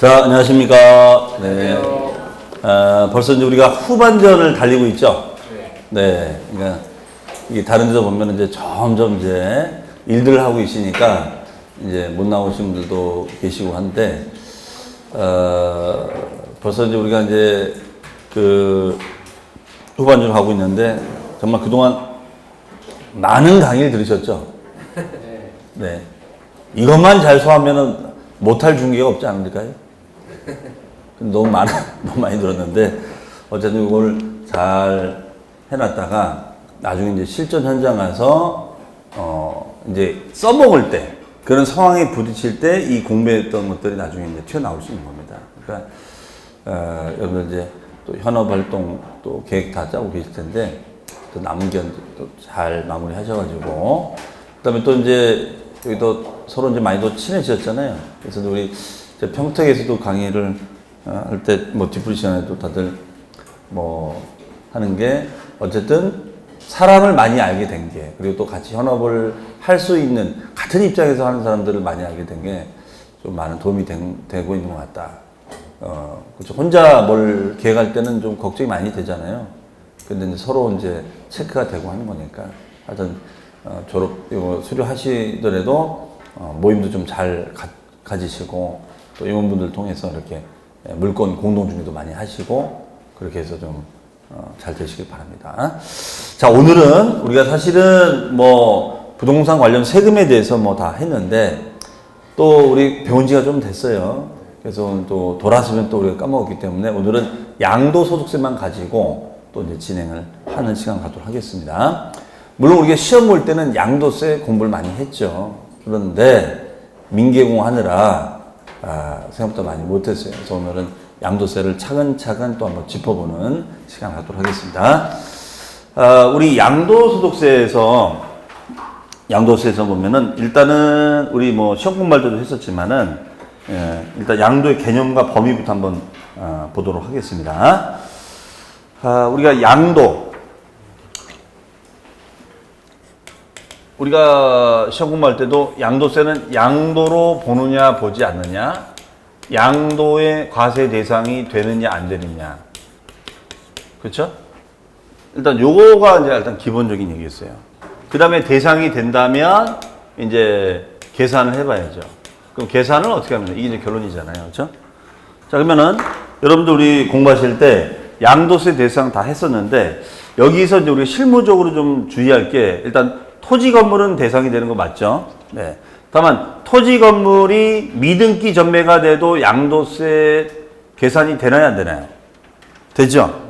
자, 안녕하십니까. 네. 벌써 이제 우리가 후반전을 달리고 있죠. 네. 그러니까 이게 다른 데서 보면 이제 점점 이제 일들을 하고 있으니까 이제 못 나오신 분들도 계시고 한데, 벌써 이제 우리가 이제 그 후반전을 하고 있는데, 정말 그동안 많은 강의를 들으셨죠? 네. 이것만 잘 소화하면은 못할 중계가 없지 않을까요? 너무 많이 들었는데, 어쨌든 이걸 잘 해놨다가, 나중에 이제 실전 현장 가서, 이제 써먹을 때, 그런 상황에 부딪힐 때 이 공부했던 것들이 나중에 이제 튀어나올 수 있는 겁니다. 그러니까, 여러분들 이제 또 현업 활동 또 계획 다 짜고 계실 텐데, 또 남은 기간 또 잘 마무리 하셔가지고, 그 다음에 또 이제 여기도 서로 이제 많이 또 친해지셨잖아요. 그래서 우리 평택에서도 강의를 할 때 뭐 뒷부리 시간에도 다들 뭐 하는 게 어쨌든 사람을 많이 알게 된 게, 그리고 또 같이 현업을 할 수 있는 같은 입장에서 하는 사람들을 많이 알게 된 게 좀 많은 도움이 되고 있는 것 같다. 그렇죠. 혼자 뭘 계획할 때는 좀 걱정이 많이 되잖아요. 근데 이제 서로 이제 체크가 되고 하는 거니까 하여튼 졸업 이거 수료하시더라도 모임도 좀 잘 가지시고 또 임원분들 통해서 이렇게 물건 공동 준비도 많이 하시고 그렇게 해서 좀 잘 되시길 바랍니다. 자, 오늘은 우리가 사실은 뭐 부동산 관련 세금에 대해서 뭐 다 했는데 또 우리 배운 지가 좀 됐어요. 그래서 또 돌아서면 또 우리가 까먹었기 때문에 오늘은 양도소득세만 가지고 또 이제 진행을 하는 시간 갖도록 하겠습니다. 물론 우리가 시험 볼 때는 양도세 공부를 많이 했죠. 그런데 민계공 하느라 생각보다 많이 못했어요. 그래서 오늘은 양도세를 차근차근 또 한번 짚어보는 시간 갖도록 하겠습니다. 우리 양도소득세에서 보면은 일단은 우리 뭐 시험 공부할 때도 했었지만은 일단 양도의 개념과 범위부터 한번 보도록 하겠습니다. 우리가 양도, 우리가 시험 공부할 때도 양도세는 양도로 보느냐 보지 않느냐, 양도의 과세 대상이 되느냐 안 되느냐, 그렇죠? 일단 요거가 이제 일단 기본적인 얘기였어요. 그 다음에 대상이 된다면 이제 계산을 해봐야죠. 그럼 계산을 어떻게 하면 이게 이제 결론이잖아요, 그렇죠? 자, 그러면은 여러분들 우리 공부하실 때 양도세 대상 다 했었는데 여기서 이제 우리가 실무적으로 좀 주의할 게 일단 토지 건물은 대상이 되는 거 맞죠? 네. 다만 토지 건물이 미등기 전매가 돼도 양도세 계산이 되나요, 안 되나요? 되죠?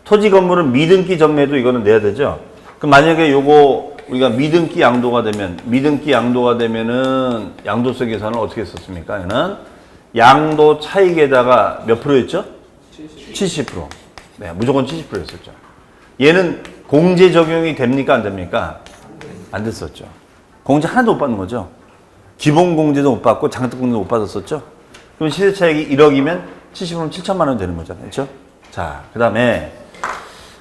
토지 건물은 미등기 전매도 이거는 내야 되죠? 그럼 만약에 요거 우리가 미등기 양도가 되면은 양도세 계산을 어떻게 했었습니까? 얘는 양도 차익에다가 몇 프로였죠? 70%. 네, 무조건 70%였었죠. 얘는 공제 적용이 됩니까? 안 됩니까? 안 됐었죠. 공제 하나도 못 받는 거죠. 기본 공제도 못 받고 장득 공제도 못 받았었죠. 그럼 시세 차익이 1억이면 70%면 7천만 원 되는 거잖아요. 그렇죠? 자, 그다음에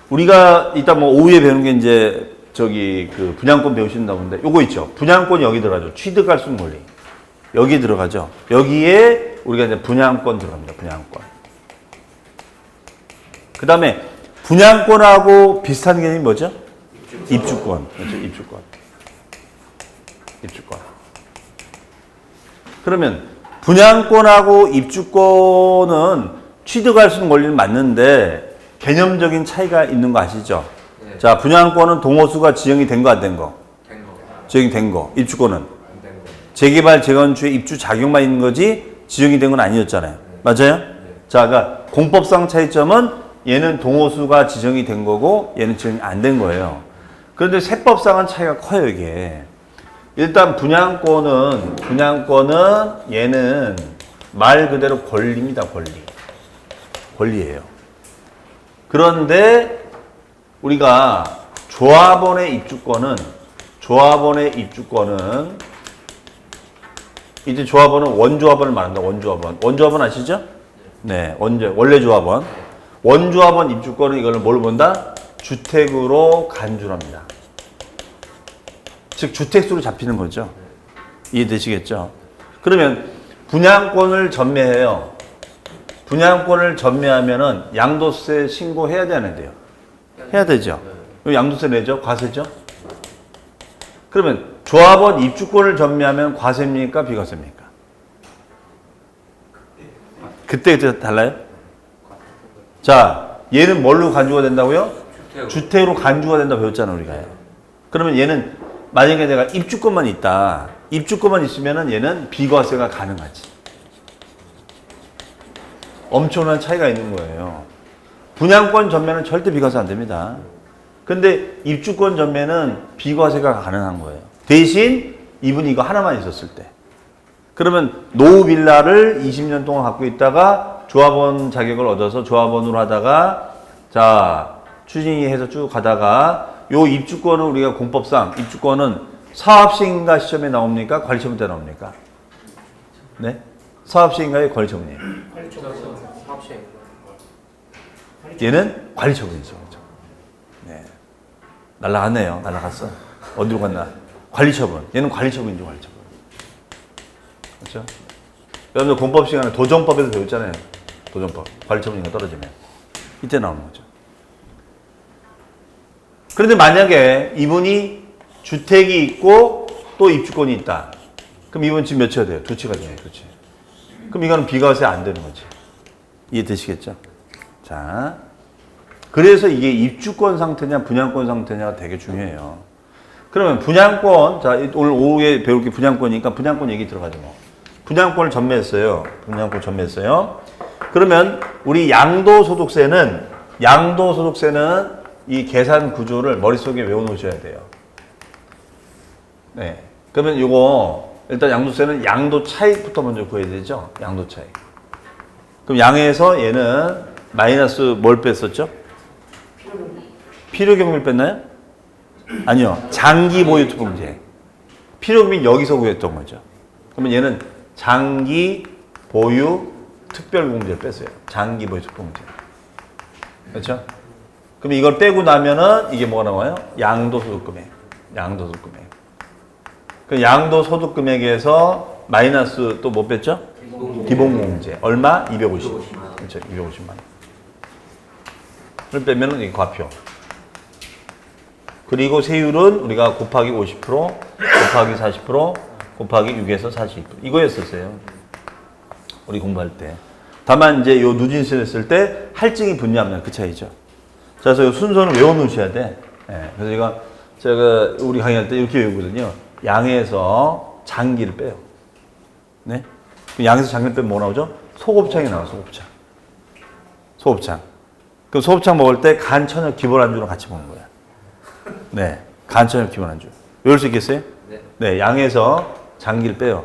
우리가 이따 뭐 오후에 배우는 게 이제 그 분양권 배우신다고 하는데 요거 있죠. 분양권이 여기 들어가죠. 취득할수 권리. 여기 들어가죠. 여기에 우리가 이제 분양권 들어갑니다. 분양권. 그다음에 분양권하고 비슷한 개념이 뭐죠? 입주권. 그렇죠? 입주권. 그러면 분양권하고 입주권은 취득할 수 있는 권리는 맞는데 개념적인 차이가 있는 거 아시죠? 네. 자, 분양권은 동호수가 지정이 된 거 안 된 거? 된 거. 지정이 된 거. 입주권은? 안 된 거. 재개발, 재건축에 입주 자격만 있는 거지 지정이 된 건 아니었잖아요. 네. 맞아요? 네. 자, 그러니까 공법상 차이점은 얘는 동호수가 지정이 된 거고 얘는 지정이 안 된 거예요. 그런데 세법상은 차이가 커요, 이게. 일단 분양권은 얘는 말 그대로 권리입니다, 권리예요. 그런데 우리가 조합원의 입주권은 이제 조합원은 원조합원을 말한다. 원조합원 아시죠? 네, 원래 조합원. 원조합원 입주권은 이거를 뭘 본다? 주택으로 간주합니다. 즉 주택수로 잡히는 거죠. 이해되시겠죠? 그러면 분양권을 전매해요. 분양권을 전매하면은 양도세 신고해야 돼, 안 돼요? 해야 되죠. 양도세 내죠? 과세죠? 그러면 조합원 입주권을 전매하면 과세입니까? 비과세입니까? 그때 달라요? 자, 얘는 뭘로 간주가 된다고요? 주택으로 간주가 된다 배웠잖아, 우리가. 그러면 얘는 만약에 내가 입주권만 있다. 입주권만 있으면은 얘는 비과세가 가능하지. 엄청난 차이가 있는 거예요. 분양권 전매는 절대 비과세 안 됩니다. 근데 입주권 전매는 비과세가 가능한 거예요. 대신 이분이 이거 하나만 있었을 때. 그러면 노후 빌라를 20년 동안 갖고 있다가 조합원 자격을 얻어서 조합원으로 하다가 자 추진위해서 쭉 가다가 요 입주권은 우리가 공법상 입주권은 사업시행인가 시험에 나옵니까? 관리처분 때 나옵니까? 네? 사업시행인가요? 관리처분이에요? 사업시행. 얘는 관리처분이죠. 네. 날라갔네요. 날라갔어. 어디로 갔나? 관리처분. 얘는 관리처분이죠. 관리처분. 그렇죠? 여러분들 공법 시간에 도정법에서 배웠잖아요. 도정법. 관리처분인가 떨어지면. 이때 나오는 거죠. 그런데 만약에 이분이 주택이 있고 또 입주권이 있다. 그럼 이분 지금 몇 채가 돼요? 2채가 돼요. 2채. 그럼 이거는 비과세 안 되는 거지. 이해되시겠죠? 자, 그래서 이게 입주권 상태냐 분양권 상태냐가 되게 중요해요. 그러면 분양권, 자 오늘 오후에 배울 게 분양권이니까 분양권 얘기 들어가죠. 뭐. 분양권을 전매했어요. 분양권 전매했어요. 그러면 우리 양도소득세는 이 계산 구조를 머릿속에 외워놓으셔야 돼요. 네. 그러면 요거 일단 양도세는 양도 차익부터 먼저 구해야 되죠. 양도 차익. 그럼 양에서 얘는 마이너스 뭘 뺐었죠? 필요경비를 뺐나요? 아니요. 장기 보유 특공제. 필요경비 여기서 구했던 거죠. 그러면 얘는 장기 보유 특별공제를 뺐어요. 장기 보유 특공제. 그렇죠? 그럼 이걸 빼고 나면은 이게 뭐가 나와요? 양도소득금액. 양도소득금액. 그 양도소득금액에서 마이너스 또 뭐 뺐죠? 기본공제. 얼마? 250. 그렇죠. 250만 원을 빼면은 이게 과표. 그리고 세율은 우리가 곱하기 50%, 곱하기 40%, 곱하기 6에서 42%. 이거였었어요. 우리 공부할 때. 다만 이제 요 누진세를 했을 때 할증이 분리하면 그 차이죠. 자, 그래서 요 순서는 외워놓으셔야 돼. 네, 그래서 이거 제가 우리 강의할 때 이렇게 외우거든요. 양에서 장기를 빼요. 네? 양에서 장기를 빼면 뭐 나오죠? 소곱창이 나와요. 소곱창. 소곱창. 그럼 소곱창 먹을 때 간, 천엽, 기본 안주랑 같이 먹는 거야. 네. 간, 천엽, 기본 안주. 외울 수 있겠어요? 네. 네. 양에서 장기를 빼요.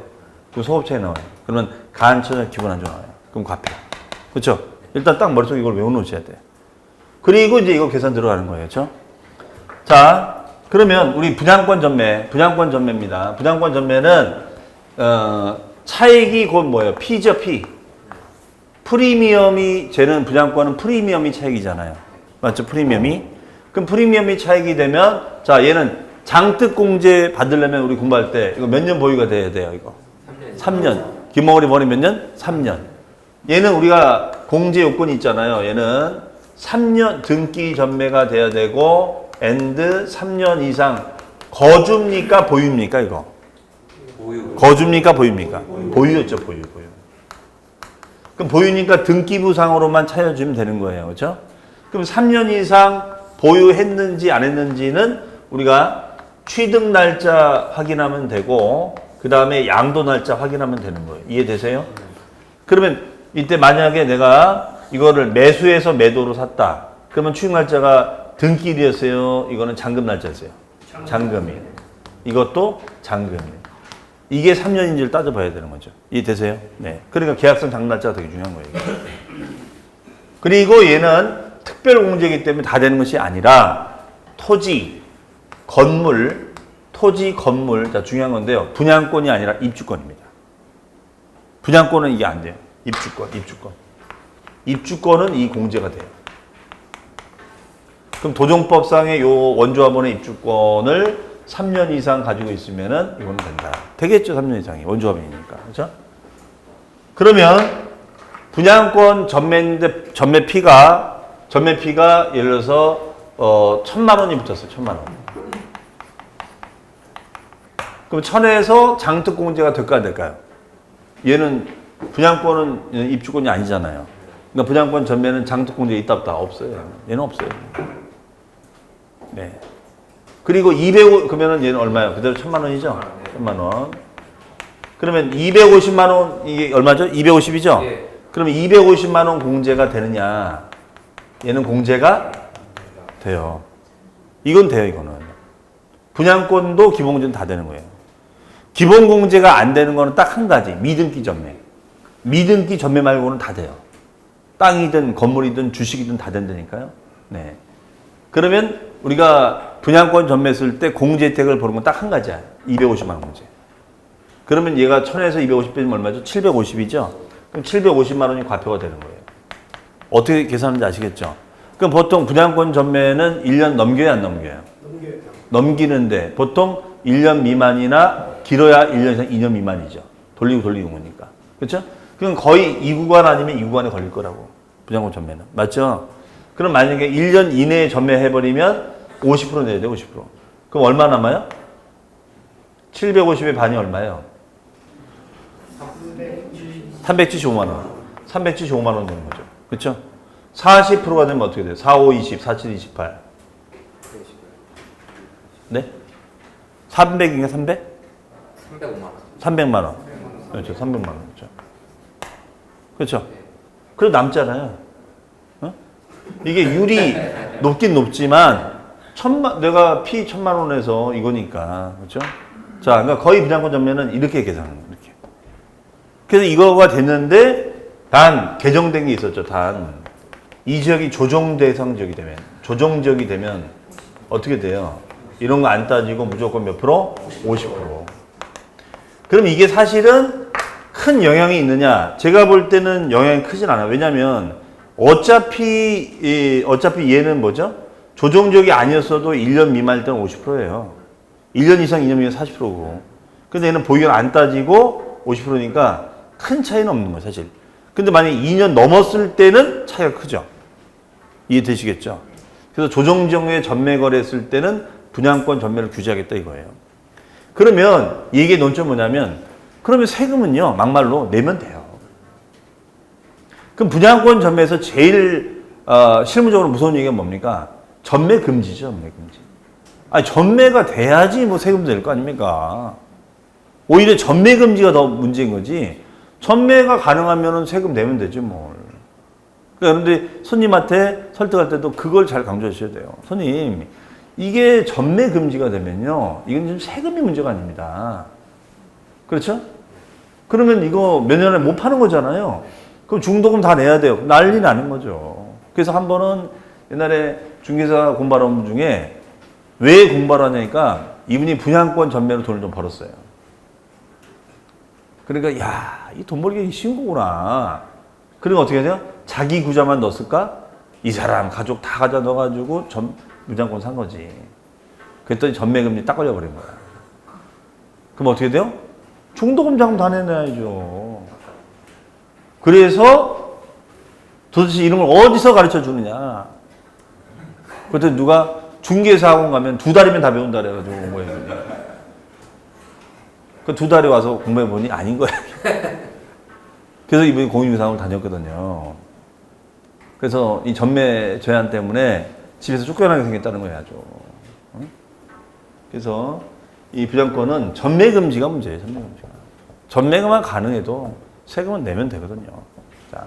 그럼 소곱창이 나와요. 그러면 간, 천엽, 기본 안주 나와요. 그럼 과표. 그렇죠? 일단 딱 머릿속에 이걸 외워놓으셔야 돼요. 그리고 이제 이거 계산 들어가는 거예요. 그렇죠? 자, 그러면 우리 분양권 전매입니다. 분양권 전매는 차익이 곧 뭐예요? P죠, P. 프리미엄이 쟤는 분양권은 프리미엄이 차익이잖아요. 맞죠? 프리미엄이. 그럼 프리미엄이 차익이 되면 자, 얘는 장특공제 받으려면 우리 공부할 때 이거 몇 년 보유가 돼야 돼요, 이거? 3년. 김멍울이 머리 몇 년? 3년. 얘는 우리가 공제 요건이 있잖아요. 얘는 3년 등기 전매가 돼야 되고 and 3년 이상 거주입니까? 보유입니까? 이거? 보유. 거주입니까? 보유입니까? 보유였죠. 보유. 그럼 보유니까 등기부상으로만 차여주면 되는 거예요. 그렇죠? 그럼 3년 이상 보유했는지 안 했는지는 우리가 취득 날짜 확인하면 되고 그 다음에 양도 날짜 확인하면 되는 거예요. 이해되세요? 그러면 이때 만약에 내가 이거를 매수해서 매도로 샀다. 그러면 취득 날짜가 등기일이었어요. 이거는 잔금 날짜였어요. 잔금이에요. 이것도 잔금이에요. 이게 3년인지를 따져봐야 되는 거죠. 이해되세요? 네. 그러니까 계약성 잔금 날짜가 되게 중요한 거예요. 그리고 얘는 특별공제이기 때문에 다 되는 것이 아니라 토지, 건물, 자, 중요한 건데요. 분양권이 아니라 입주권입니다. 분양권은 이게 안 돼요. 입주권은 이 공제가 돼요. 그럼 도정법상의 요 원조합원의 입주권을 3년 이상 가지고 있으면은 이건 된다. 되겠죠, 3년 이상이. 원조합원이니까. 그렇죠? 그러면 분양권 전매인데 전매 피가 예를 들어서 1,000만 원이 붙었어요. 1,000만 원. 그럼 1,000에서 장특공제가 될까 안 될까요? 얘는 분양권은 입주권이 아니잖아요. 그러니까 분양권 전매는 장특공제 있다 없다 없어요. 얘는 없어요. 네. 그리고 200 그러면은 얘는 얼마예요? 그대로 1,000만 원이죠? 1,000만 원. 그러면 250만 원 이게 얼마죠? 250이죠? 예. 그러면 250만 원 공제가 되느냐? 얘는 공제가 돼요. 이건 돼요, 이거는. 분양권도 기본공제는 다 되는 거예요. 기본 공제가 안 되는 거는 딱 한 가지. 미등기 전매. 미등기 전매 말고는 다 돼요. 땅이든 건물이든 주식이든 다 된다니까요. 네. 그러면 우리가 분양권 전매했을 때 공제 혜택을 보는 건 딱 한 가지야. 250만 원 공제. 그러면 얘가 1,000에서 250 빼면 얼마죠? 750이죠? 그럼 750만 원이 과표가 되는 거예요. 어떻게 계산하는지 아시겠죠? 그럼 보통 분양권 전매는 1년 넘겨야 안 넘겨요? 넘기는데 보통 1년 미만이나 길어야 1년 이상 2년 미만이죠. 돌리고 보니까. 그렇죠? 그럼 거의 2구간 아니면 2구간에 걸릴 거라고. 분양권 전매는. 맞죠? 그럼 만약에 1년 이내에 전매해버리면 50% 내야 돼, 50%. 그럼 얼마 남아요? 750의 반이 얼마예요? 375만 원. 375만 원 되는 거죠. 그렇죠? 40%가 되면 어떻게 돼요? 4, 5, 20, 4, 7, 28. 네? 300인가 300? 305만 원. 300만 원. 그렇죠. 300만 원. 그렇죠. 그렇죠. 그래도 남잖아요. 어? 이게 율이 높긴 높지만 내가 피 1,000만 원에서 이거니까. 그렇죠? 자, 그러니까 거의 분양권 전매는 이렇게 계산하는 거예요. 이렇게. 그래서 이거가 됐는데 단 개정된 게 있었죠. 단 이 지역이 조정 대상 지역이 되면 어떻게 돼요? 이런 거 안 따지고 무조건 몇 프로? 50%. 그럼 이게 사실은 큰 영향이 있느냐? 제가 볼 때는 영향이 크진 않아요. 왜냐면 어차피 얘는 뭐죠? 조정 지역이 아니었어도 1년 미만일 때는 50%예요. 1년 이상 2년 미만 40%고. 근데 얘는 보유를 안 따지고 50%니까 큰 차이는 없는 거예요, 사실. 근데 만약에 2년 넘었을 때는 차이가 크죠. 이해되시겠죠? 그래서 조정정에 전매 거래했을 때는 분양권 전매를 규제하겠다 이거예요. 그러면 이게 논점 뭐냐면 그러면 세금은요 막말로 내면 돼요. 그럼 분양권 전매에서 제일 실무적으로 무서운 얘기가 뭡니까? 전매 금지죠. 전매 금지. 아니 전매가 돼야지 뭐 세금 낼 거 아닙니까? 오히려 전매 금지가 더 문제인 거지. 전매가 가능하면은 세금 내면 되지 뭘. 그러니까 여러분들이 손님한테 설득할 때도 그걸 잘 강조하셔야 돼요. 손님, 이게 전매 금지가 되면요, 이건 좀 세금이 문제가 아닙니다. 그렇죠? 그러면 이거 몇 년에 못 파는 거잖아요. 그럼 중도금 다 내야 돼요. 난리 나는 거죠. 그래서 한 번은 옛날에 중개사 공부하는 분 중에 왜 공부를 하냐니까 이분이 분양권 전매로 돈을 좀 벌었어요. 그러니까 야, 이 돈 벌기 쉬운 거구나. 그러니까 어떻게 해야 돼요? 자기 구자만 넣었을까? 이 사람 가족 다 가져 넣어가지고 분양권 산 거지. 그랬더니 전매금리 딱 걸려버린 거야. 그럼 어떻게 돼요? 중도금 자금 다 내놔야죠. 그래서 도대체 이런 걸 어디서 가르쳐 주느냐. 그랬더니 누가 중개사 학원 가면 2달이면 다 배운다 그래가지고 공부해보니. 그 2달에 와서 공부해보니 아닌 거야. 그래서 이분이 공인중개사학원을 다녔거든요. 그래서 이 전매 제한 때문에 집에서 쫓겨나게 생겼다는 거예요, 아주. 그래서 이 분양권은 전매 금지가 문제예요, 전매 금지가. 전매만 가능해도 세금은 내면 되거든요. 자,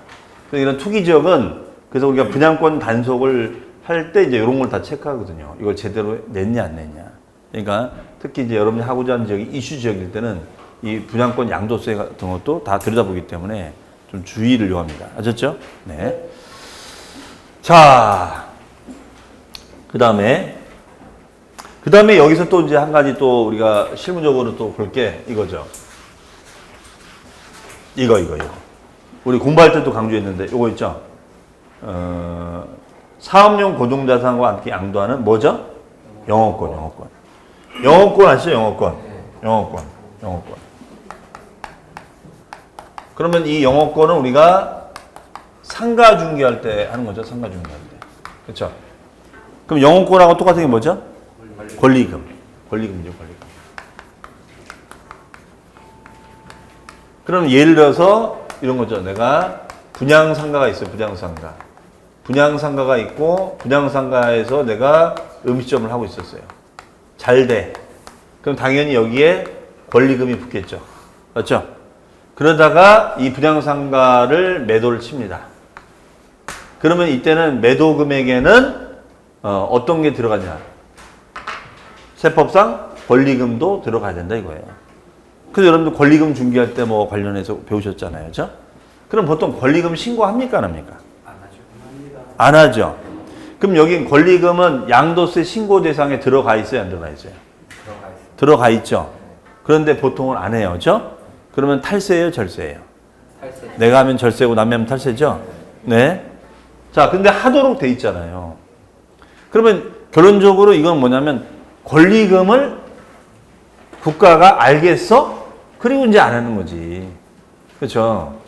그래서 이런 투기 지역은 그래서 우리가 분양권 단속을 할 때 이제 이런 걸 다 체크하거든요. 이걸 제대로 냈냐 안 냈냐. 그러니까 특히 이제 여러분이 하고자 하는 지역이 이슈 지역일 때는 이 분양권 양도세 같은 것도 다 들여다보기 때문에 좀 주의를 요합니다. 아셨죠? 네. 자, 그 다음에 여기서 또 이제 한 가지 또 우리가 실무적으로 또 볼 게 이거죠. 이거. 우리 공부할 때도 강조했는데 이거 있죠? 사업용 고정자산과 함께 양도하는 뭐죠? 영업권. 영업권 아시죠? 영업권. 그러면 이 영업권은 우리가 상가 중개할 때 하는 거죠. 상가 중개할 때. 그렇죠? 그럼 영업권하고 똑같은 게 뭐죠? 권리금. 권리금이죠. 권리금. 그럼 예를 들어서 이런 거죠. 내가 분양상가가 있어요. 분양상가. 분양상가가 있고 분양상가에서 내가 음식점을 하고 있었어요. 잘 돼. 그럼 당연히 여기에 권리금이 붙겠죠. 맞죠? 그러다가 이 분양상가를 매도를 칩니다. 그러면 이때는 매도 금액에는 어떤 게 들어가냐? 세법상 권리금도 들어가야 된다 이거예요. 그래서 여러분들 권리금 중개할 때 뭐 관련해서 배우셨잖아요. 그렇죠? 그럼 보통 권리금 신고합니까? 안 합니까? 안 하죠. 안 하죠. 그럼 여기 권리금은 양도세 신고 대상에 들어가 있어요? 안 들어가 있어요? 들어가 있어요. 들어가 있죠. 그런데 보통은 안 해요. 그렇죠? 그러면 탈세예요? 절세예요? 탈세. 내가 하면 절세고 남이 하면 탈세죠? 네. 자, 근데 하도록 돼 있잖아요. 그러면 결론적으로 이건 뭐냐면 권리금을 국가가 알겠어? 그리고 이제 안 하는 거지. 그렇죠?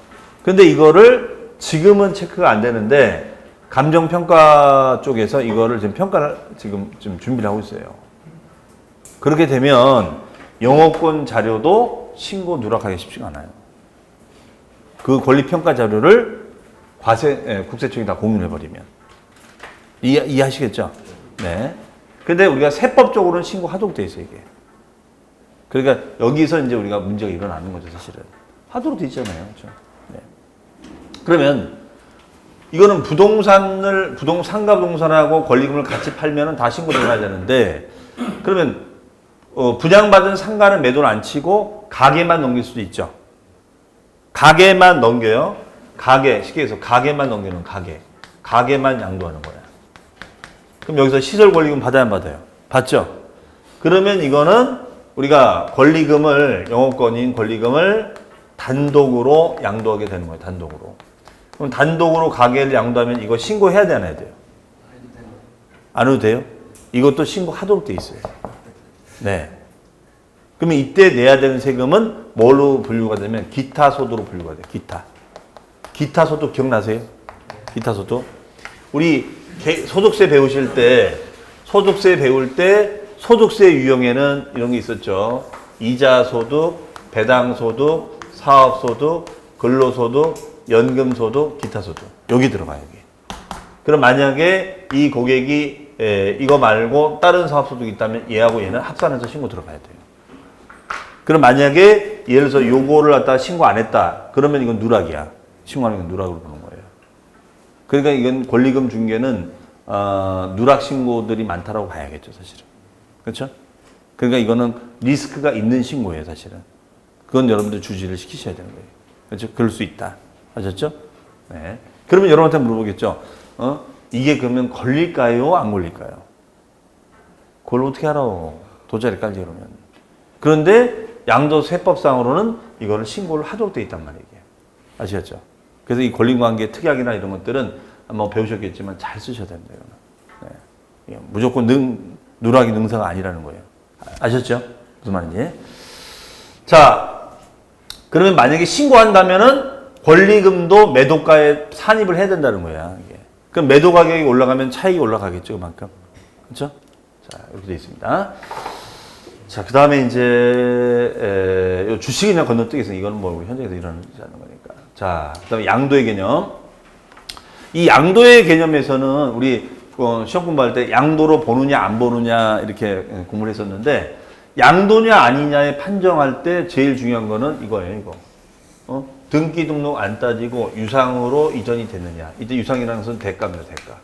근데 이거를 지금은 체크가 안 되는데 감정평가 쪽에서 이거를 지금 평가를 지금 준비를 하고 있어요. 그렇게 되면 영업권 자료도 신고 누락하기 쉽지가 않아요. 그 권리평가 자료를 국세청이 다 공유해버리면. 이해하시겠죠? 네. 근데 우리가 세법적으로는 신고하도록 돼 있어요, 이게. 그러니까 여기서 이제 우리가 문제가 일어나는 거죠, 사실은. 하도록 돼 있잖아요. 그렇죠? 네. 그러면 이거는 상가 부동산하고 권리금을 같이 팔면은 다 신고 들어가야 되는데, 그러면 분양받은 상가는 매도를 안 치고 가게만 넘길 수도 있죠. 가게만 넘겨요. 쉽게 해서 가게만 넘기는 가게만 양도하는 거야. 그럼 여기서 시설 권리금 받아야 안 받아요? 받죠? 그러면 이거는 우리가 영업권인 권리금을 단독으로 양도하게 되는 거예요. 단독으로. 그럼 단독으로 가게를 양도하면 이거 신고해야 되나 해야 돼요? 안 해도 돼요? 이것도 신고하도록 돼 있어요. 네. 그러면 이때 내야 되는 세금은 뭘로 분류가 되면 기타 소득으로 분류가 돼요. 기타 소득 기억나세요? 기타 소득. 우리 소득세 배우실 때 소득세 유형에는 이런 게 있었죠. 이자 소득, 배당 소득, 사업 소득, 근로 소득, 연금 소득, 기타 소득. 여기 들어가요, 여기. 그럼 만약에 이 고객이 이거 말고 다른 사업 소득이 있다면 얘하고 얘는 합산해서 신고 들어가야 돼요. 그럼 만약에 예를 들어서 요거를 갖다가 신고 안 했다. 그러면 이건 누락이야. 신고하는 건 누락으로 보는 거예요. 그러니까 이건 권리금 중개는 누락 신고들이 많다라고 봐야겠죠, 사실은. 그렇죠? 그러니까 이거는 리스크가 있는 신고예요, 사실은. 그건 여러분들 주지를 시키셔야 되는 거예요. 그렇죠? 그럴 수 있다. 아셨죠? 네. 그러면 여러분한테 물어보겠죠. 이게 그러면 걸릴까요? 안 걸릴까요? 그걸 어떻게 알아? 돗자리 깔지 그러면. 그런데 양도세법상으로는 이거를 신고를 하도록 돼 있단 말이에요. 아시겠죠? 그래서 이 권리관계 특약이나 이런 것들은 뭐 배우셨겠지만 잘 쓰셔야 됩니다. 이거는. 네. 무조건 누락이 능사가 아니라는 거예요. 아셨죠? 무슨 말인지. 자, 그러면 만약에 신고한다면은 권리금도 매도가에 산입을 해야 된다는 거야. 이게. 그럼 매도 가격이 올라가면 차익이 올라가겠죠, 그만큼. 그렇죠? 자, 이렇게 되어 있습니다. 자, 그 다음에 이제 주식이 그냥 건너뛰겠어요. 이거는 뭐 우리 현장에서 일어나지 않는 거니까. 자, 그 다음에 양도의 개념. 이 양도의 개념에서는 우리 시험 공부할 때 양도로 보느냐 안 보느냐 이렇게 공부를 했었는데, 양도냐 아니냐에 판정할 때 제일 중요한 거는 이거예요, 이거. 등기 등록 안 따지고 유상으로 이전이 됐느냐. 이때 유상이라는 것은 대가입니다, 대가.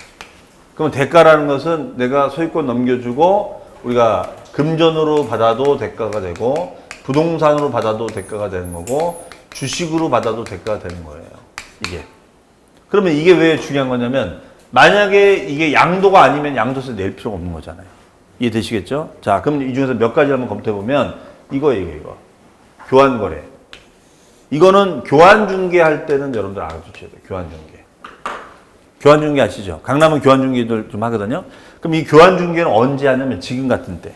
그럼 대가라는 것은 내가 소유권 넘겨주고 우리가 금전으로 받아도 대가가 되고 부동산으로 받아도 대가가 되는 거고 주식으로 받아도 대가가 되는 거예요. 이게. 그러면 이게 왜 중요한 거냐면 만약에 이게 양도가 아니면 양도세 낼 필요가 없는 거잖아요. 이해되시겠죠? 자, 그럼 이 중에서 몇 가지 한번 검토해 보면 이거예요, 이거. 교환거래. 이거는 교환중개할 때는 여러분들 알아두셔야 돼요. 교환중개. 교환중개 아시죠? 강남은 교환중개들 좀 하거든요. 그럼 이 교환중개는 언제 하냐면 지금 같은 때.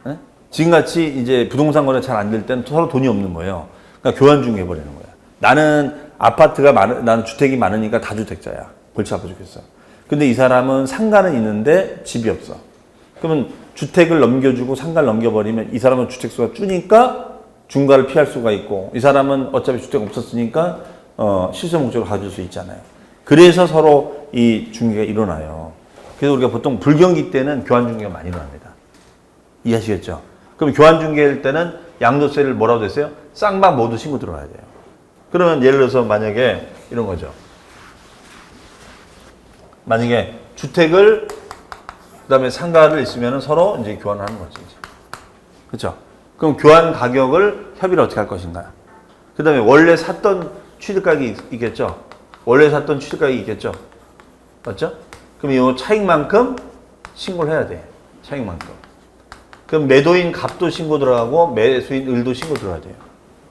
네? 지금같이 이제 부동산 거래 잘 안 될 때는 서로 돈이 없는 거예요. 그러니까 교환중개 해버리는 거야. 나는 아파트가 나는 주택이 많으니까 다주택자야. 골치 아파 죽겠어. 근데 이 사람은 상가는 있는데 집이 없어. 그러면 주택을 넘겨주고 상가를 넘겨버리면 이 사람은 주택수가 줄니까 중과를 피할 수가 있고, 이 사람은 어차피 주택 없었으니까 실수 목적으로 가질 수 있잖아요. 그래서 서로 이 중개가 일어나요. 그래서 우리가 보통 불경기 때는 교환 중개가 많이 일어납니다. 이해하시겠죠? 그럼 교환 중개일 때는 양도세를 뭐라고 됐어요? 쌍방 모두 신고 들어가야 돼요. 그러면 예를 들어서 만약에 이런 거죠. 만약에 주택을 그다음에 상가를 있으면 서로 이제 교환하는 거지. 그렇죠? 그럼 교환 가격을 협의를 어떻게 할 것인가? 그다음에 원래 샀던 취득가격이 있겠죠? 원래 샀던 취득가격이 있겠죠? 맞죠? 그럼 이 차익만큼 신고를 해야 돼. 차익만큼. 그럼 매도인 값도 신고 들어가고 매수인 을도 신고 들어가야 돼요.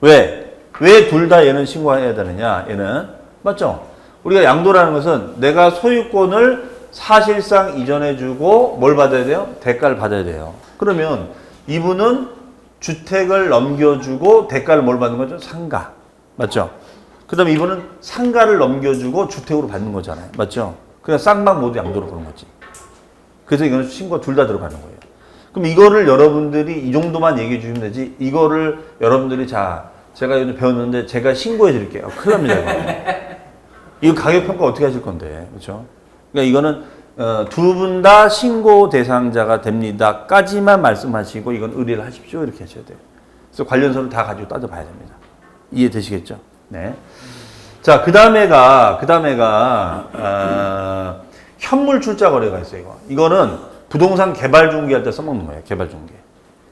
왜? 왜 둘 다 얘는 신고해야 되느냐? 얘는 맞죠? 우리가 양도라는 것은 내가 소유권을 사실상 이전해주고 뭘 받아야 돼요? 대가를 받아야 돼요. 그러면 이분은 주택을 넘겨주고 대가를 뭘 받는 거죠? 상가. 맞죠? 그 다음에 이분은 상가를 넘겨주고 주택으로 받는 거잖아요. 맞죠? 그냥 쌍방 모두 양도로 그런 거지. 그래서 이거는 신고가 둘 다 들어가는 거예요. 그럼 이거를 여러분들이 이 정도만 얘기해 주시면 되지, 이거를 여러분들이 제가 요즘 배웠는데 제가 신고해 드릴게요. 큰일 납니다. 이거 가격 평가 어떻게 하실 건데. 그렇죠? 그러니까 이거는 두 분 다 신고 대상자가 됩니다. 까지만 말씀하시고 이건 의뢰를 하십시오. 이렇게 하셔야 돼요. 그래서 관련서를 다 가지고 따져봐야 됩니다. 이해되시겠죠? 네. 자, 그 다음에가 현물 출자 거래가 있어요. 이거는 부동산 개발 중개할 때 써먹는 거예요. 개발 중개.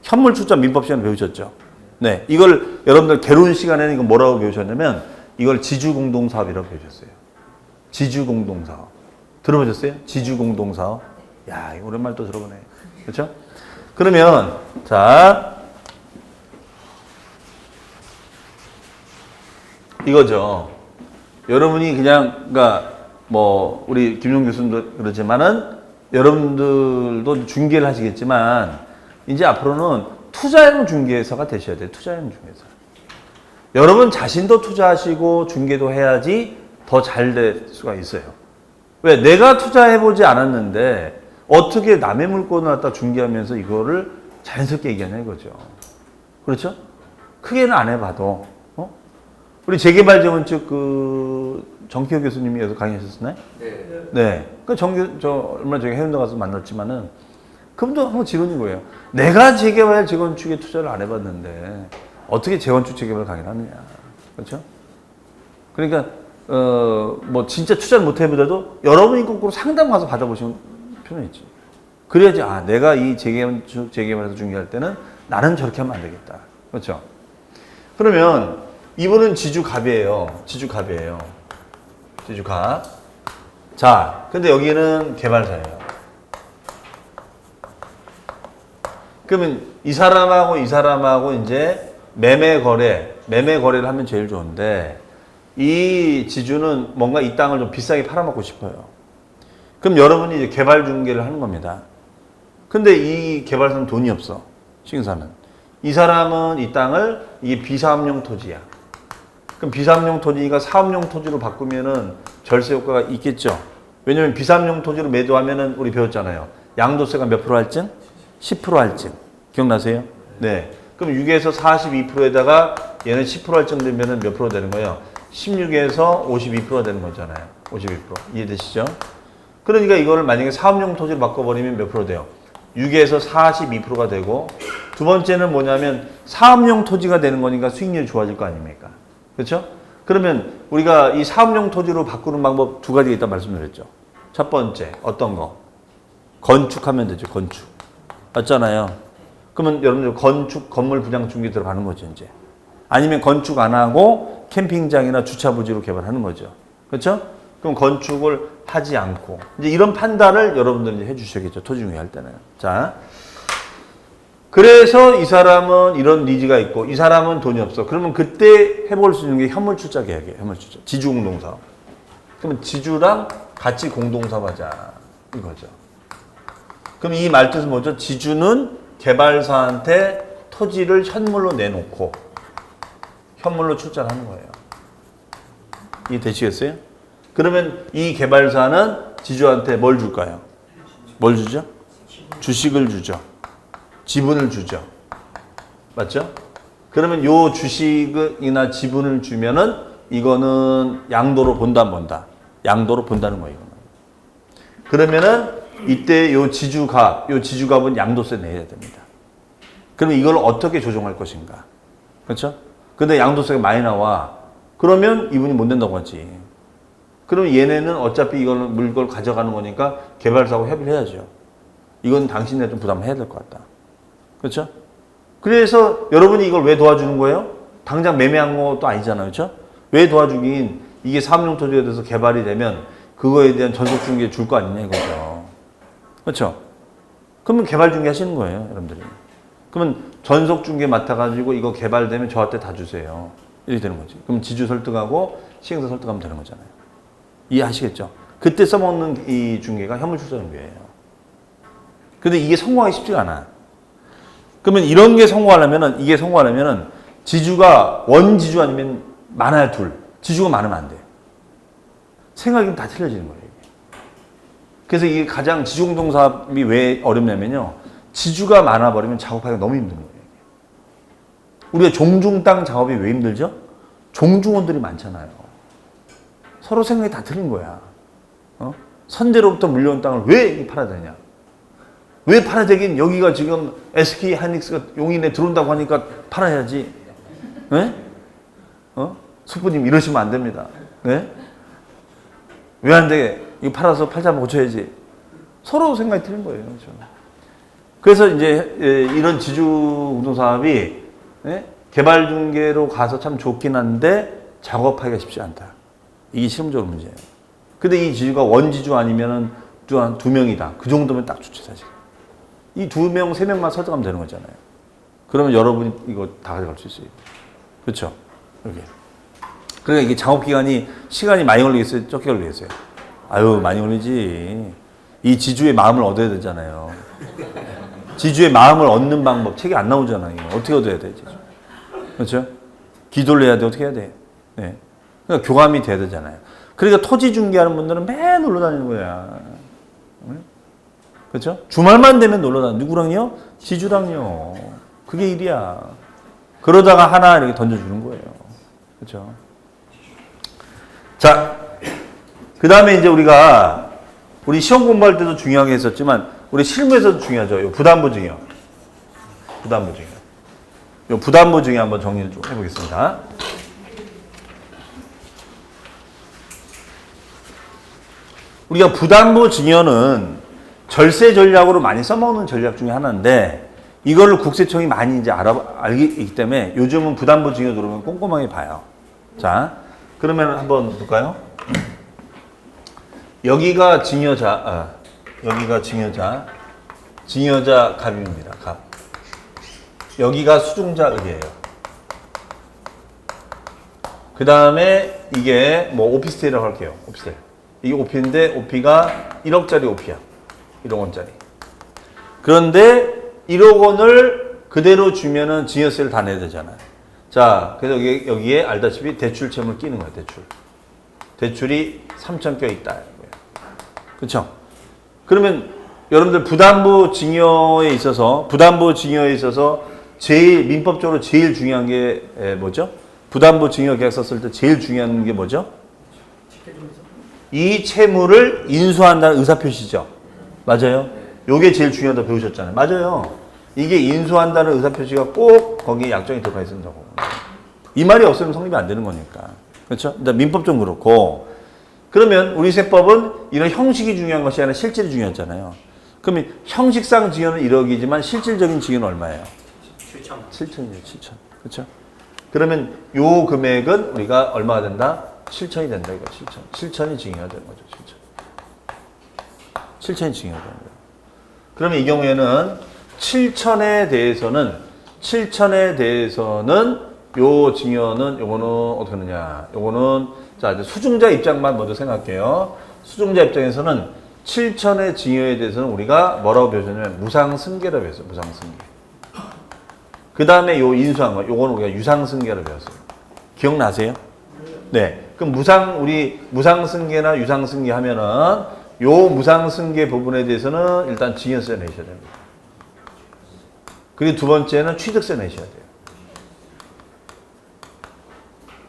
현물 출자 민법 시간에 배우셨죠? 네. 이걸 여러분들 개론 시간에는 이거 뭐라고 배우셨냐면 이걸 지주공동사업이라고 배우셨어요. 지주공동사업. 들어보셨어요? 지주공동사업. 야, 이거 오랜만에 또 들어보네. 그렇죠? 그러면 자, 이거죠. 여러분이 그냥 그러니까 뭐 우리 김용 교수님도 그렇지만은 여러분들도 중개를 하시겠지만 이제 앞으로는 투자형 중개사가 되셔야 돼요. 투자형 중개사. 여러분 자신도 투자하시고 중개도 해야지 더 잘 될 수가 있어요. 왜? 내가 투자해보지 않았는데 어떻게 남의 물건을 갖다 중개하면서 이거를 자연스럽게 얘기하냐 이거죠. 그렇죠? 크게는 안 해봐도. 우리 재개발재건축 정기호 교수님이 여기서 강의하셨나요? 네. 네. 얼마 전에 해운대 가서 만났지만은 그분도 한번 지론인 거예요. 내가 재개발 재건축에 투자를 안 해봤는데 어떻게 재건축 재개발 강의를 하느냐. 그렇죠? 그러니까 뭐 진짜 투자를 못 해보더라도 여러분이 거꾸로 상담 가서 받아보시면 필요는 있지. 그래야지 내가 이 재건축 재개발에서 중개할 때는 나는 저렇게 하면 안 되겠다. 그렇죠? 그러면 이분은 지주갑이에요. 지주갑이에요. 지주갑. 자, 근데 여기는 개발사예요. 그러면 이 사람하고 이제 매매 거래를 하면 제일 좋은데 이 지주는 뭔가 이 땅을 좀 비싸게 팔아먹고 싶어요. 그럼 여러분이 이제 개발 중개를 하는 겁니다. 근데 이 개발사는 돈이 없어. 시행사는. 이 사람은 이 땅을 이게 비사업용 토지야. 그럼 비사업용 토지가 사업용 토지로 바꾸면은 절세 효과가 있겠죠. 왜냐면 비사업용 토지로 매도하면은 우리 배웠잖아요. 양도세가 몇 프로 할증? 10% 할증. 기억나세요? 네. 그럼 6에서 42%에다가 얘는 10% 할증 되면은 몇 프로 되는 거예요? 16에서 52%가 되는 거잖아요. 52%. 이해되시죠? 그러니까 이거를 만약에 사업용 토지로 바꿔버리면 몇 프로 돼요? 6에서 42%가 되고, 두 번째는 뭐냐면 사업용 토지가 되는 거니까 수익률이 좋아질 거 아닙니까? 그렇죠? 그러면 우리가 이 사업용 토지로 바꾸는 방법 두 가지가 있다 말씀드렸죠. 첫 번째, 어떤 거? 건축하면 되죠, 건축. 맞잖아요. 그러면 여러분들 건축, 건물 분양 중개 들어가는 거죠, 이제. 아니면 건축 안 하고 캠핑장이나 주차 부지로 개발하는 거죠. 그렇죠? 그럼 건축을 하지 않고. 이제 이런 판단을 여러분들이 이제 해주셔야겠죠, 토지 중개 할 때는. 자. 그래서 이 사람은 이런 니즈가 있고 이 사람은 돈이 없어. 그러면 그때 해볼 수 있는 게 현물 출자 계약이에요. 현물 출자. 지주 공동사업. 그러면 지주랑 같이 공동사업 하자. 이거죠. 그럼 이 말뜻은 뭐죠? 지주는 개발사한테 토지를 현물로 내놓고 현물로 출자를 하는 거예요. 이게 되시겠어요? 그러면 이 개발사는 지주한테 뭘 줄까요? 뭘 주죠? 주식을 주죠. 지분을 주죠. 맞죠? 그러면 요 주식이나 지분을 주면은 이거는 양도로 본다 안 본다? 양도로 본다는 거예요. 이거는. 그러면은 이때 요 지주값은 양도세 내야 됩니다. 그러면 이걸 어떻게 조정할 것인가? 그렇죠? 근데 양도세가 많이 나와. 그러면 이분이 못 낸다고 하지. 그러면 얘네는 어차피 이걸 물건 가져가는 거니까 개발사하고 협의를 해야죠. 이건 당신네 좀 부담해야 될 것 같다. 그렇죠? 그래서 여러분이 이걸 왜 도와주는 거예요? 당장 매매한 것도 아니잖아요. 그렇죠? 왜 도와주긴 이게 사업용 토지가 돼서 개발이 되면 그거에 대한 전속 중개 줄 거 아니냐 이거죠. 그렇죠? 그러면 개발 중개 하시는 거예요, 여러분들이. 그러면 전속 중개 맡아가지고 이거 개발되면 저한테 다 주세요. 이렇게 되는 거지. 그럼 지주 설득하고 시행사 설득하면 되는 거잖아요. 이해하시겠죠? 그때 써먹는 이 중개가 현물출자중개예요. 근데 이게 성공하기 쉽지가 않아. 그러면 이런 게 성공하려면은 지주가 원지주 아니면 많아야 둘. 지주가 많으면 안 돼. 생각이 다 틀려지는 거예요. 이게. 그래서 이게 가장 지주공동 사업이 왜 어렵냐면요. 지주가 많아버리면 작업하기가 너무 힘든 거예요. 우리가 종중 땅 작업이 왜 힘들죠? 종중원들이 많잖아요. 서로 생각이 다 틀린 거야. 선제로부터 물려온 땅을 왜 팔아야 되냐? 왜 팔아야 되긴 여기가 지금 SK 하이닉스가 용인에 들어온다고 하니까 팔아야지. 네? 수부님 이러시면 안 됩니다. 네? 왜 안 돼? 이거 팔아서 팔자면 고쳐야지. 서로 생각이 틀린 거예요. 그렇죠? 그래서 이제 이런 지주공동사업이 개발 중개로 가서 참 좋긴 한데 작업하기가 쉽지 않다. 이게 실무적으로 문제예요. 근데 이 지주가 원지주 아니면은 한 2명이다. 그 정도면 딱 좋지 사실. 이 2명, 3명만 설득하면 되는 거잖아요. 그러면 여러분이 이거 다 가져갈 수 있어요. 그렇죠? 이렇게. 그러니까 이게 작업기간이 시간이 많이 걸리겠어요? 적게 걸리겠어요? 아유, 많이 걸리지. 이 지주의 마음을 얻어야 되잖아요. 지주의 마음을 얻는 방법, 책이 안 나오잖아요. 어떻게 얻어야 돼, 지주? 그렇죠? 기도를 해야 돼, 어떻게 해야 돼? 네. 그러니까 교감이 돼야 되잖아요. 그러니까 토지 중개하는 분들은 매일 놀러 다니는 거야. 그렇죠? 주말만 되면 놀러 다니는 누구랑요? 지주랑요. 그게 일이야. 그러다가 하나 이렇게 던져주는 거예요. 그렇죠? 자, 그 다음에 이제 우리 시험 공부할 때도 중요하게 했었지만 우리 실무에서도 중요하죠. 요 부담보 증여. 요 부담보 증여 한번 정리를 좀 해보겠습니다. 우리가 부담보 증여는 절세 전략으로 많이 써먹는 전략 중에 하나인데 이거를 국세청이 많이 이제 알기 때문에 요즘은 부담보 증여 들어오면 꼼꼼하게 봐요. 자, 그러면 한번 볼까요? 여기가 증여자 갑입니다. 갑. 여기가 수중자 을이에요. 그 다음에 이게 뭐 오피스텔이라고 할게요. 오피스텔. 이게 오피인데 오피가 1억짜리 오피야. 1억 원짜리. 그런데 1억 원을 그대로 주면은 증여세를 다 내야 되잖아요. 자, 그래서 여기에 알다시피 대출 채무를 끼는 거예요. 대출이 3천 껴 있다. 그렇죠? 그러면 여러분들 부담보 증여에 있어서 제일 민법적으로 제일 중요한 게 뭐죠? 부담보 증여 계약서 쓸 때 제일 중요한 게 뭐죠? 이 채무를 인수한다는 의사표시죠. 맞아요? 요게 제일 중요하다고 배우셨잖아요. 맞아요. 이게 인수한다는 의사표시가 꼭 거기에 약정이 들어가 있는다고. 이 말이 없으면 성립이 안 되는 거니까. 그렇죠? 일단 민법적으로 그렇고. 그러면 우리 세법은 이런 형식이 중요한 것이 아니라 실질이 중요하잖아요. 그러면 형식상 증여는 1억이지만 실질적인 증여는 얼마예요? 7천이죠. 7천. 그렇죠? 그러면 요 금액은 우리가 얼마가 된다? 7천이 된다. 이거 7천. 7천이 증여가 되는 거죠. 7천이 증여가 되는 거예요. 그러면 이 경우에는 7천에 대해서는 요 증여는 요거는 어떻게 하느냐? 요거는 자, 이제 수중자 입장만 먼저 생각할게요. 수중자 입장에서는 7천의 증여에 대해서는 우리가 뭐라고 배웠냐면 무상승계라고 배웠어요. 무상승계. 그 다음에 요 인수한 거, 요거는 우리가 유상승계라고 배웠어요. 기억나세요? 네. 그럼 우리 무상승계나 유상승계 하면은 요 무상승계 부분에 대해서는 일단 증여세 내셔야 됩니다. 그리고 두 번째는 취득세 내셔야 돼요.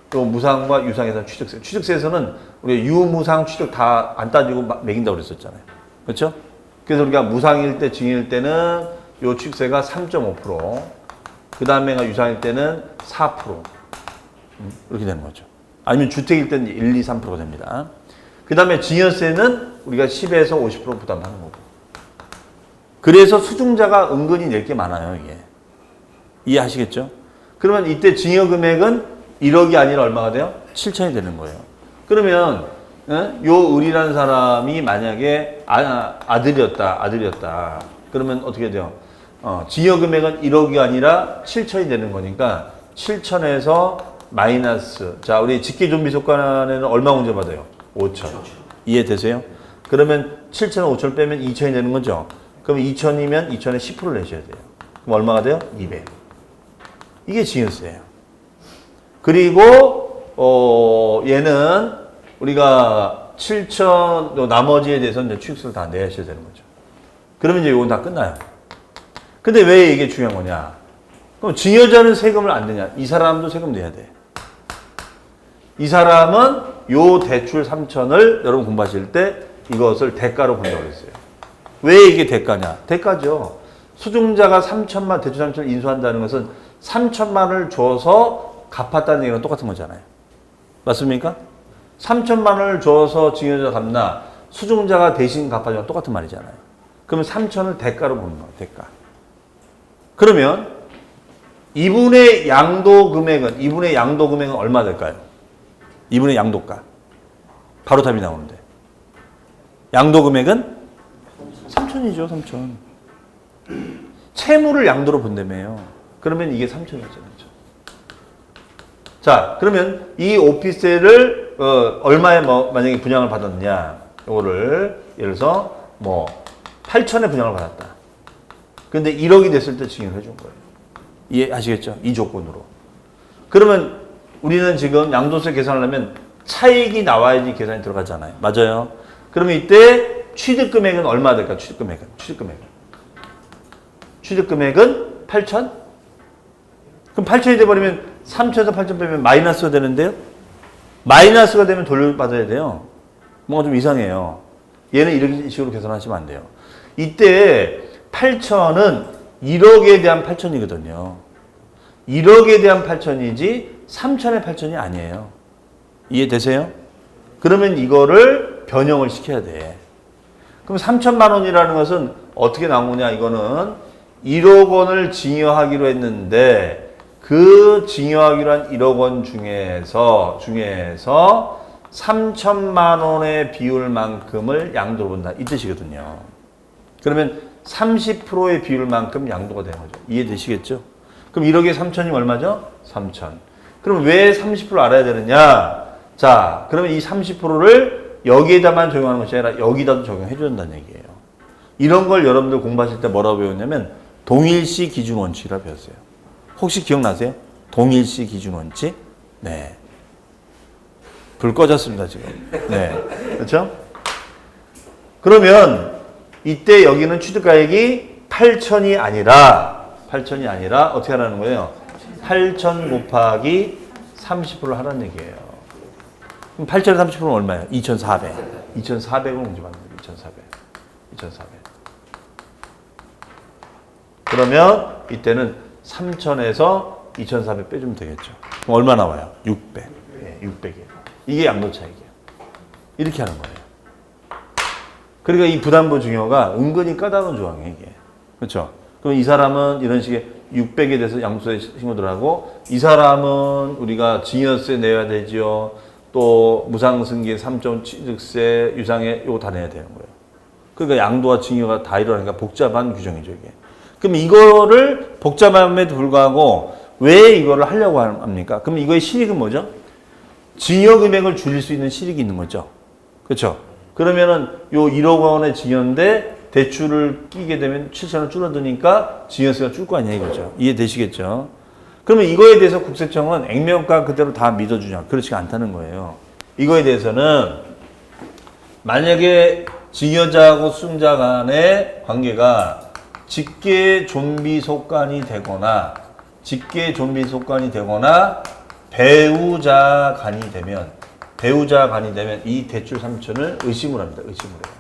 또 무상과 유상에서는 취득세. 취득세에서는 우리 유무상 취득 다 안 따지고 매긴다고 그랬었잖아요. 그렇죠? 그래서 우리가 무상일 때, 증여일 때는 요 취득세가 3.5%, 그 다음에가 유상일 때는 4%. 이렇게 되는 거죠. 아니면 주택일 때는 1, 2, 3%가 됩니다. 그 다음에 증여세는 우리가 10에서 50% 부담하는 거고. 그래서 수중자가 은근히 낼 게 많아요, 이게. 이해하시겠죠? 그러면 이때 증여 금액은 1억이 아니라 얼마가 돼요? 7천이 되는 거예요. 그러면 요 을이라는 사람이 만약에 아들이었다. 그러면 어떻게 돼요? 증여 금액은 1억이 아니라 7천이 되는 거니까 7천에서 마이너스. 자, 우리 직계존비속관에는 얼마 문제받아요? 5천. 이해되세요? 그러면 7천에 5천을 빼면 2천이 되는 거죠. 그럼 2천이면 2천에 10%를 내셔야 돼요. 그럼 얼마가 돼요? 200. 이게 증여세예요. 그리고 얘는 우리가 7천 나머지에 대해서는 이제 취득세를 다 내셔야 되는 거죠. 그러면 이제 이건 다 끝나요. 근데 왜 이게 중요한 거냐? 그럼 증여자는 세금을 안 내냐? 이 사람도 세금 내야 돼. 이 사람은 요 대출 3천을 여러분 공부하실 때 이것을 대가로 본다고 그랬어요. 왜 이게 대가냐? 대가죠. 수중자가 3천만, 대출 3천을 인수한다는 것은 3천만 원을 줘서 갚았다는 얘기랑 똑같은 거잖아요. 맞습니까? 3천만 원을 줘서 증여자 갚나, 수중자가 대신 갚아주는 똑같은 말이잖아요. 그러면 3천을 대가로 보는 거예요, 대가. 그러면 이분의 양도 금액은 얼마 될까요? 이분의 양도가. 바로 답이 나오는데. 양도 금액은 3천이죠, 3천. 채무를 양도로 본다며요. 그러면 이게 3천이었죠. 자, 그러면 이 오피스텔을 얼마에 만약에 분양을 받았느냐, 이거를 예를 들어서 8천에 분양을 받았다. 근데 1억이 됐을 때 증여를 해준 거예요. 이해하시겠죠? 이 조건으로. 그러면 우리는 지금 양도세 계산하려면 차익이 나와야지 계산이 들어가잖아요. 맞아요. 그러면 이때 취득금액은 얼마 될까? 취득금액은 8천? 그럼 8천이 돼버리면 3천에서 8천 빼면 마이너스가 되는데요? 마이너스가 되면 돌려받아야 돼요. 뭔가 좀 이상해요. 얘는 이런 식으로 계산하시면 안 돼요. 이때 8천은 1억에 대한 8천이거든요. 1억에 대한 8천이지 3천의 8천이 아니에요. 이해되세요? 그러면 이거를 변형을 시켜야 돼. 그럼 3천만 원이라는 것은 어떻게 나온 거냐? 이거는 1억 원을 증여하기로 했는데 그 증여하기로 한 1억 원 중에서 3천만 원의 비율만큼을 양도로 본다. 이 뜻이거든요. 그러면 30%의 비율만큼 양도가 되는 거죠. 이해되시겠죠? 그럼 1억에 3천이면 얼마죠? 3천. 그럼 왜 30% 알아야 되느냐? 자, 그러면 이 30%를 여기에다만 적용하는 것이 아니라 여기다도 적용해 준다는 얘기예요. 이런 걸 여러분들 공부하실 때 뭐라고 배웠냐면 동일시 기준 원칙이라고 배웠어요. 혹시 기억나세요? 동일시 기준 원칙? 네. 불 꺼졌습니다, 지금. 네. 그렇죠? 그러면 이때 여기는 취득가액이 8천이 아니라 어떻게 하라는 거예요? 8천 곱하기 30%를 하라는 얘기예요. 그럼 8천에 30%는 얼마예요? 2,400. 2,400을 문제받는 거예요. 2,400. 그러면 이때는 3천에서 2,400 빼주면 되겠죠. 그럼 얼마 나와요? 600. 네, 600이에요. 이게 양도 차익이에요. 이렇게 하는 거예요. 그러니까 이 부담부 증여가 은근히 까다로운 조항이에요, 이게. 그렇죠? 그럼 이 사람은 이런 식의 600에 대해서 양도세 신고들 하고, 이 사람은 우리가 증여세 내야 되죠. 또 무상승계 3점 취득세, 유상에 요거 다 내야 되는 거예요. 그러니까 양도와 증여가 다 일어나니까 복잡한 규정이죠, 이게. 그럼 이거를 복잡함에도 불구하고 왜 이거를 하려고 합니까? 그럼 이거의 실익은 뭐죠? 증여 금액을 줄일 수 있는 실익이 있는 거죠. 그렇죠? 그러면은 요 1억 원의 증여인데 대출을 끼게 되면 7천원 줄어드니까 증여세가 줄 거 아니야 이거죠. 이해되시겠죠? 그러면 이거에 대해서 국세청은 액면가 그대로 다 믿어주냐? 그렇지가 않다는 거예요. 이거에 대해서는 만약에 증여자하고 수증자 간의 관계가 직계 존비 속간이 되거나 배우자 간이 되면 이 대출 3천을 의심을 합니다. 의심을 해요.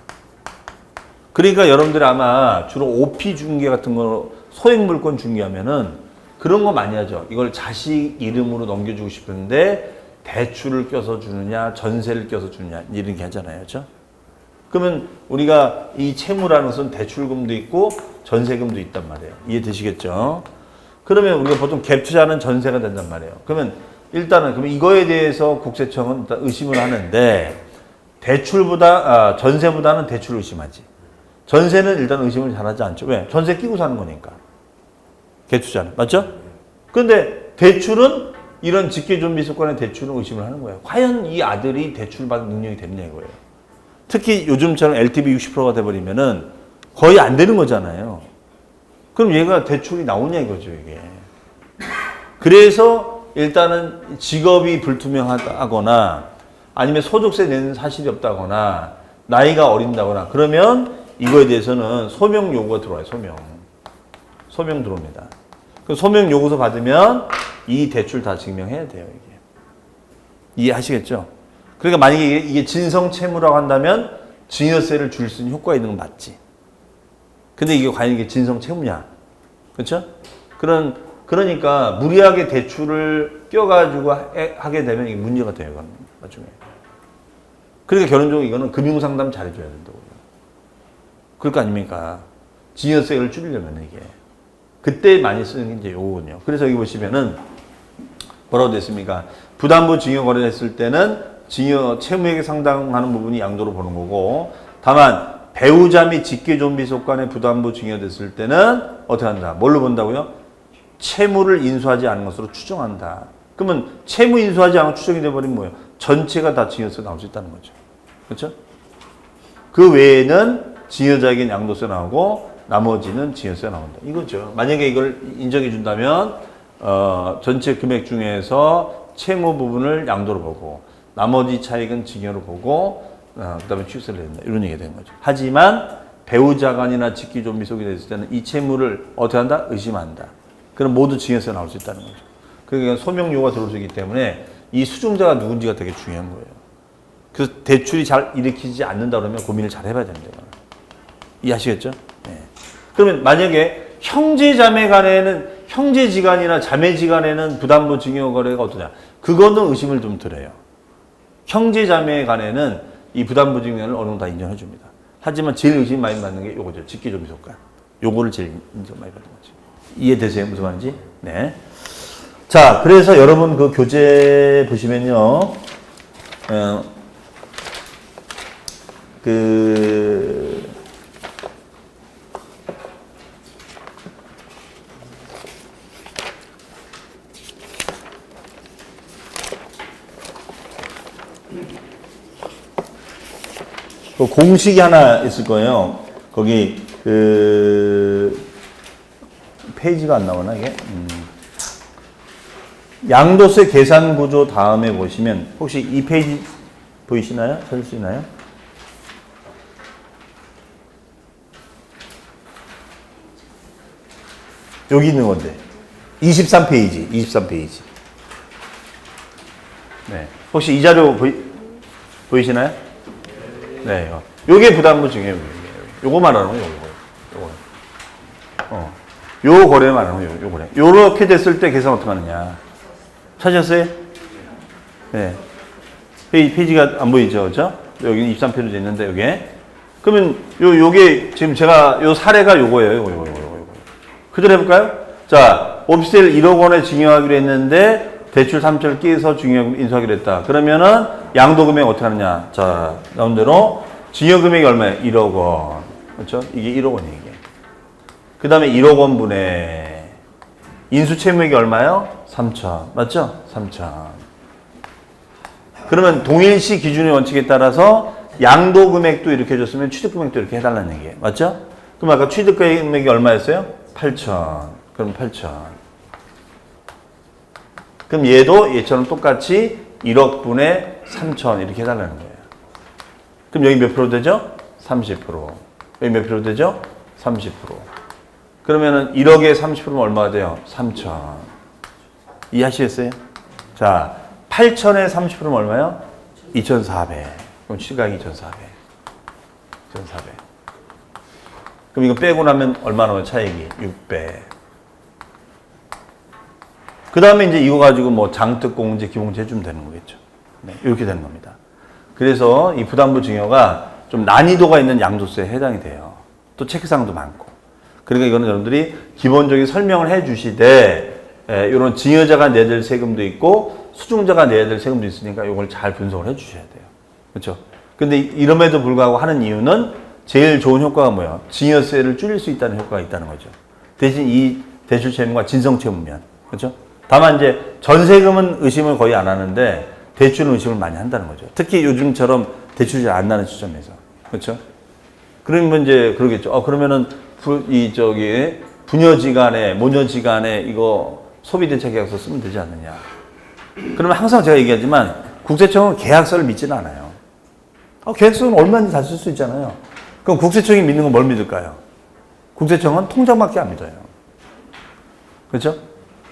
그러니까 여러분들이 아마 주로 OP 중개 같은 거 소액물건 중개하면은 그런 거 많이 하죠. 이걸 자식 이름으로 넘겨주고 싶은데 대출을 껴서 주느냐 전세를 껴서 주느냐 이런 게 하잖아요. 그렇죠? 그러면 우리가 이 채무라는 것은 대출금도 있고 전세금도 있단 말이에요. 이해되시겠죠? 그러면 우리가 보통 갭 투자는 전세가 된단 말이에요. 그러면 일단은 이거에 대해서 국세청은 일단 의심을 하는데 전세보다는 대출을 의심하지. 전세는 일단 의심을 잘하지 않죠. 왜? 전세 끼고 사는 거니까. 갭 투자는. 맞죠? 그런데 대출은 이런 직계존비속간의 대출은 의심을 하는 거예요. 과연 이 아들이 대출 받을 능력이 되느냐 이거예요. 특히 요즘처럼 LTV 60%가 돼버리면은 거의 안 되는 거잖아요. 그럼 얘가 대출이 나오냐 이거죠, 이게. 그래서 일단은 직업이 불투명하거나 아니면 소득세 내는 사실이 없다거나 나이가 어린다거나 그러면 이거에 대해서는 소명 요구가 들어와요, 소명 들어옵니다. 그 소명 요구서 받으면 이 대출 다 증명해야 돼요, 이게. 이해하시겠죠? 그러니까 만약에 이게 진성 채무라고 한다면 증여세를 줄 수 있는 효과가 있는 건 맞지. 근데 이게 과연 이게 진성 채무냐? 그렇죠? 그러니까 무리하게 대출을 껴가지고 하게 되면 이게 문제가 돼요, 이건 나중에. 그러니까 결론적으로 이거는 금융상담 잘해줘야 된다고요. 그럴 거 아닙니까? 증여세를 줄이려면 이게. 그때 많이 쓰는 게 이제 요거거든요. 그래서 여기 보시면은 뭐라고 됐습니까? 부담부 증여 거래를 했을 때는 증여 채무액에 상당하는 부분이 양도로 보는 거고, 다만 배우자 및 직계존비속 간의 부담부 증여됐을 때는 어떻게 한다? 뭘로 본다고요? 채무를 인수하지 않은 것으로 추정한다. 그러면 채무 인수하지 않고 추정이 돼버리면 뭐예요? 전체가 다 증여세 나올 수 있다는 거죠. 그렇죠? 그 외에는 증여자에게는 양도세 나오고 나머지는 증여세 나온다. 이거죠. 만약에 이걸 인정해 준다면 전체 금액 중에서 채무 부분을 양도로 보고 나머지 차익은 증여로 보고 그다음에 취득세를 낸다. 이런 얘기가 되는 거죠. 하지만 배우자 간이나 직계존비속이 됐을 때는 이 채무를 어떻게 한다? 의심한다. 그럼 모두 증여세가 나올 수 있다는 거죠. 그러니까 소명요구가 들어올 수 있기 때문에 이 수증자가 누군지가 되게 중요한 거예요. 그래서 대출이 잘 일으키지 않는다 그러면 고민을 잘 해봐야 됩니다. 이해하시겠죠? 네. 그러면 만약에 형제자매 간에는 형제지간이나 자매지간에는 부담부 증여 거래가 어떠냐? 그거는 의심을 좀 덜해요. 형제자매 간에는 이 부담부 증여를 어느 정도 다 인정해 줍니다. 하지만 제일 의심 많이 받는 게 요거죠. 직계존비속간. 요거를 제일 인정 많이 받는 거죠. 이해되세요? 무슨 말인지? 네. 자, 그래서 여러분 그 교재 보시면요. 그 공식이 하나 있을 거예요. 거기 페이지가 안 나오나 이게? 양도세 계산 구조 다음에 보시면 혹시 이 페이지 보이시나요? 찾을 수 있나요? 여기 있는 건데 23페이지. 네. 혹시 이 자료 보이시나요? 네. 요게 부담부 증여. 요거 말하는 거예요. 요거. 요 거래 말하는 거예요. 요 거래. 요렇게 됐을 때 계산 어떻게 하느냐. 찾으셨어요? 네. 페이지가 안 보이죠? 그죠? 여기 23페이지 있는데, 요게. 그러면, 요게, 지금 제가, 요 사례가 요거예요. 요거. 그대로 해볼까요? 자, 오피스텔 1억 원에 증여하기로 했는데, 대출 3천을 끼서 증여금 인수하기로 했다. 그러면은, 양도금액 어떻게 하느냐. 자, 나온 대로, 증여금액이 얼마예요? 1억 원. 그렇죠? 이게 1억 원이에요, 이게. 그 다음에 1억 원분의, 인수채무액이 얼마예요? 3천. 맞죠? 3천. 그러면 동일시 기준의 원칙에 따라서 양도 금액도 이렇게 해줬으면 취득 금액도 이렇게 해달라는 얘기예요. 맞죠? 그럼 아까 취득 금액이 얼마였어요? 8천. 그럼 8천. 그럼 얘도 얘처럼 똑같이 1억 분의 3천 이렇게 해달라는 거예요. 그럼 여기 몇 프로 되죠? 30%. 여기 몇 프로 되죠? 30%. 그러면은 1억에 30%면 얼마가 돼요? 3천. 이해하시겠어요? 자, 8천에 30%면 얼마요? 2,400. 그럼 시각이 2,400. 2,400. 그럼 이거 빼고 나면 얼마 나와요? 차익이 600. 그 다음에 이제 이거 가지고 뭐 장특, 공제, 기본제 해주면 되는 거겠죠. 네, 이렇게 되는 겁니다. 그래서 이 부담부 증여가 좀 난이도가 있는 양도세에 해당이 돼요. 또 체크사항도 많고. 그러니까 이거는 여러분들이 기본적인 설명을 해 주시되, 이런 증여자가 내야 될 세금도 있고, 수중자가 내야 될 세금도 있으니까 이걸 잘 분석을 해 주셔야 돼요. 그렇죠? 근데 이럼에도 불구하고 하는 이유는 제일 좋은 효과가 뭐예요? 증여세를 줄일 수 있다는 효과가 있다는 거죠. 대신 이 대출채무가 진성채무면. 그렇죠? 다만 이제 전세금은 의심을 거의 안 하는데 대출은 의심을 많이 한다는 거죠. 특히 요즘처럼 대출이 안 나는 시점에서. 그렇죠? 그러면 이제 그러겠죠. 그러면은 부녀지간에, 모녀지간에 이거 소비대체 계약서 쓰면 되지 않느냐. 그러면 항상 제가 얘기하지만 국세청은 계약서를 믿지는 않아요. 계약서는 얼마든지 다 쓸 수 있잖아요. 그럼 국세청이 믿는 건 뭘 믿을까요? 국세청은 통장밖에 안 믿어요. 그렇죠?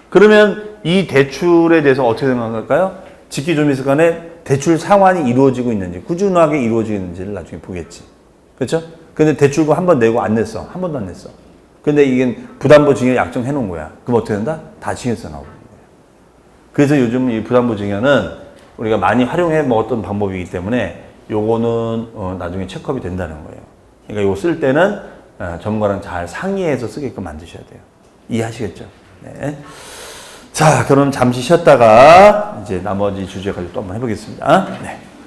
그러면 이 대출에 대해서 어떻게 생각할까요? 직기 좀 있을 간에 대출 상환이 이루어지고 있는지, 꾸준하게 이루어지고 있는지를 나중에 보겠지. 그렇죠? 근데 대출금 한 번 내고 안 냈어. 한 번도 안 냈어. 근데 이게 부담부 증여 약정해 놓은 거야. 그럼 어떻게 된다? 다 증여세 나오는 거예요. 그래서 요즘 이 부담부 증여는 우리가 많이 활용해 먹었던 방법이기 때문에 요거는 나중에 체크업이 된다는 거예요. 그러니까 이거 쓸 때는 전문가랑 잘 상의해서 쓰게끔 만드셔야 돼요. 이해하시겠죠? 네. 자, 그럼 잠시 쉬었다가 이제 나머지 주제 가지고 또 한번 해보겠습니다. 네.